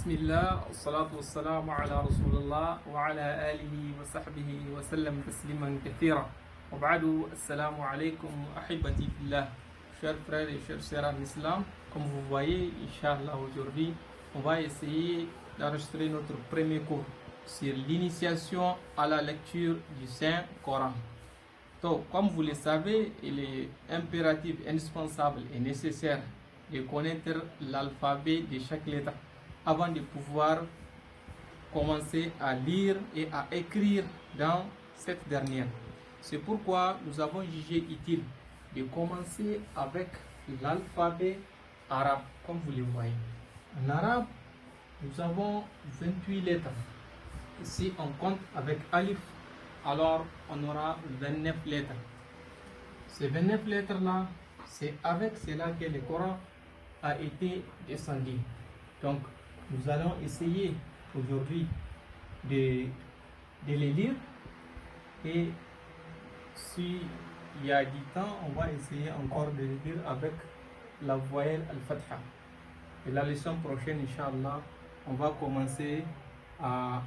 بسم الله والصلاة والسلام على رسول الله وعلى آله وصحبه وسلم تسليما كثيرا وبعد السلام عليكم أحبتي في الله. Chers frères et chers sœurs en islam, comme vous voyez, Inch'Allah, aujourd'hui, on va essayer d'enregistrer notre premier cours sur l'initiation à la lecture du Saint-Coran. Donc, comme vous le savez, il est impératif, indispensable et nécessaire de connaître l'alphabet de chaque lettre avant de pouvoir commencer à lire et à écrire dans cette dernière. C'est pourquoi nous avons jugé utile de commencer avec l'alphabet arabe, comme vous le voyez. En arabe, nous avons 28 lettres. Si on compte avec alif, alors on aura 29 lettres. Ces 29 lettres-là, c'est avec cela que le Coran a été descendu. Donc, nous allons essayer aujourd'hui de les lire et s'il y a du temps, on va essayer encore de les lire avec la voyelle Al-Fatha. Et la leçon prochaine, Inch'Allah, on va commencer à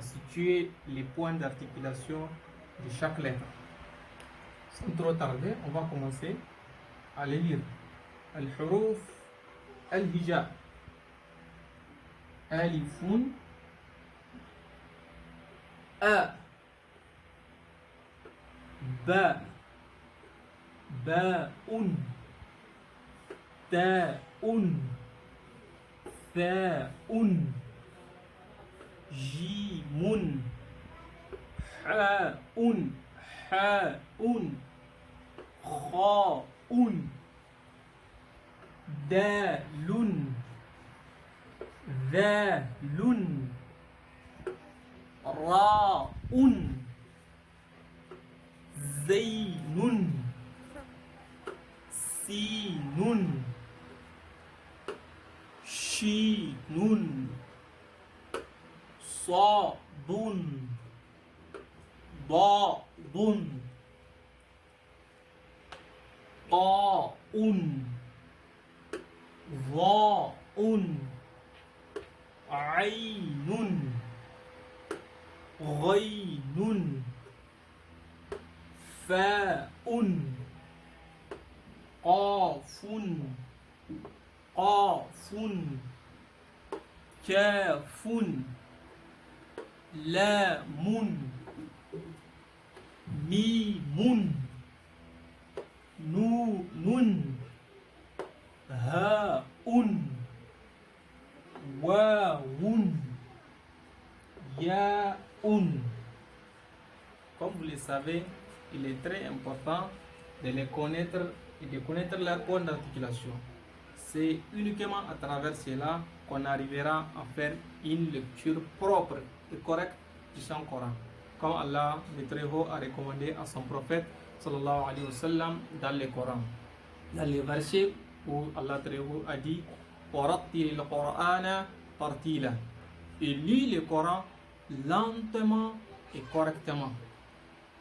situer les points d'articulation de chaque lettre. Sans trop tarder, on va commencer à les lire. Al-Huruf Al-Hija. Alifun A Ba Ba'un Ta'un Tha'un Jimun Ha'un Ha'un Kha'un Dalun ذال راء زين سين شين صاد ضاد طاء ظاء عين غين فاء قاف قاف كاف لام ميم نون هاء Waoun, Yaoun. Comme vous le savez, il est très important de les connaître et de connaître leur point d'articulation. C'est uniquement à travers cela qu'on arrivera à faire une lecture propre et correcte du Saint-Coran. Comme Allah le Très-Haut a recommandé à son prophète sallallahu alayhi wa sallam dans le Coran. Dans les versets où Allah Très-Haut a dit وَرَتِّلِ الْقُرْآنَ تَرْتِيلًا et lis le Coran lentement et correctement.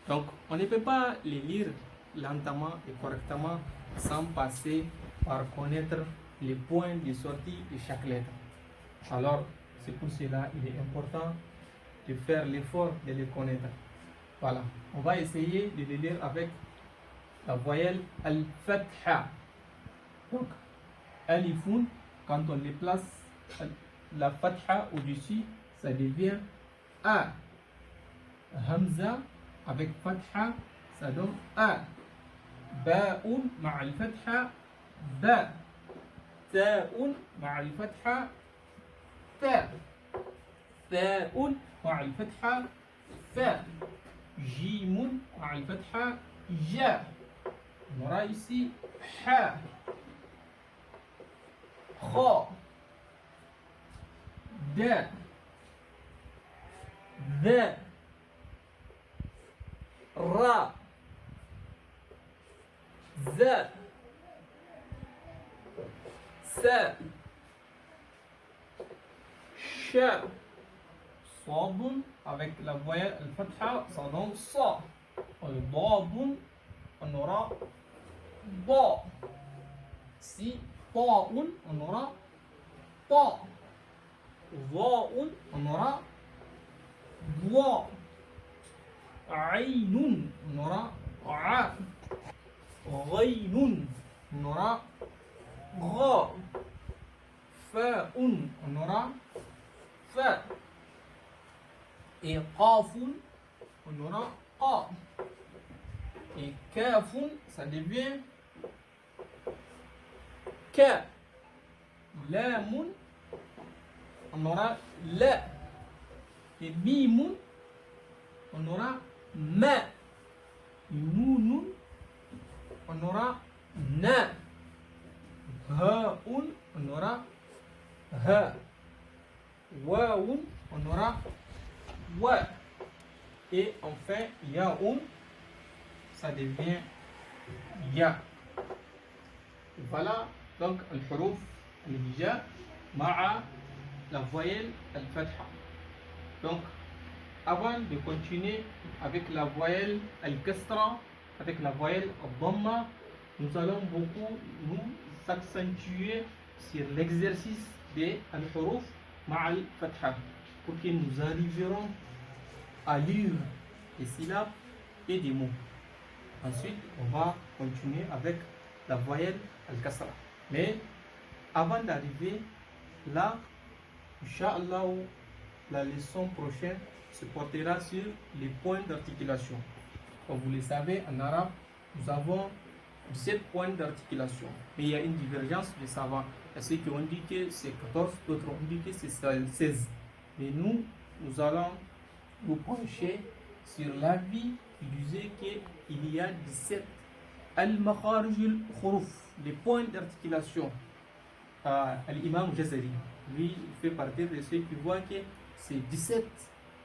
Donc, on ne peut pas les lire lentement et correctement sans passer par connaître les points de sortie de chaque lettre. Alors, c'est pour cela qu'il est important de faire l'effort de les connaître. Voilà, on va essayer de les lire avec la voyelle Al-Fatha. Donc, Alifun, quand on les place la fatha au-dessus, ça devient A. Hamza avec fatha, ça donne A. Ba'un ma'al fatha, Ba. Ta'un ma'al fatha, Ta. Ta'un ma'al fatha, Fa. Jimun ma'al fatha, Ja. On aura ici Ha. خاء داء ذا راء ذا ساء شاء صاد avec la voyelle al-fatha ça donne sa ضاد on aura ضاء si طاء on aura طاء ضاء, on aura ضاء. عين, on aura ع. غين, on aura غاء. فاء, on aura فاء. Et قاف, on aura قا. Et كاف, ça devient كا. لام, on aura لا. Et ميم, on aura ما. Et نون, on aura na. هاء, on aura ha. Waoun, on aura wa. Et enfin, yaoun, ça devient ya. Voilà donc le huruf al-hija ma'a la voyelle al-fatha. Donc, avant de continuer avec la voyelle al-kasra, avec la voyelle al-dhamma, nous allons beaucoup nous accentuer sur l'exercice des al-huruf ma'a al-fatha pour que nous arriverons à lire des syllabes et des mots. Ensuite, on va continuer avec la voyelle al-kasra. Mais avant d'arriver là, Inch'Allah, la leçon prochaine se portera sur les points d'articulation. Comme vous le savez, en arabe, nous avons 17 points d'articulation. Mais il y a une divergence des savants. Il y a ceux qui ont dit que c'est 14, d'autres ont dit que c'est 16. Mais nous allons nous pencher sur l'avis qui disait qu'il y a 17 al-makharij al-huruf, les points d'articulation. L'imam Jazari, lui, il fait partie de ceux qui voient que c'est 17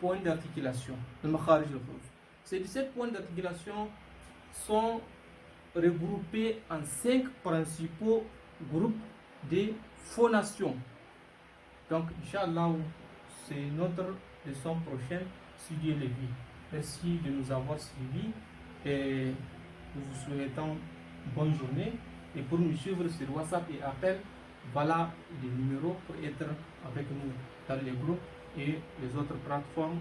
points d'articulation, al-makharij al-huruf. Ces 17 points d'articulation sont regroupés en 5 principaux groupes de phonation. Donc, Inch'Allah, c'est notre leçon prochaine, si Dieu le veut. Merci de nous avoir suivis et nous vous souhaitons une bonne journée. Et pour nous suivre sur WhatsApp et appel, voilà les numéros pour être avec nous dans les groupes et les autres plateformes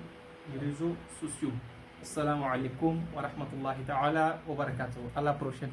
et réseaux sociaux. Assalamu alaikum wa rahmatullahi ta'ala wa barakatuh. À la prochaine.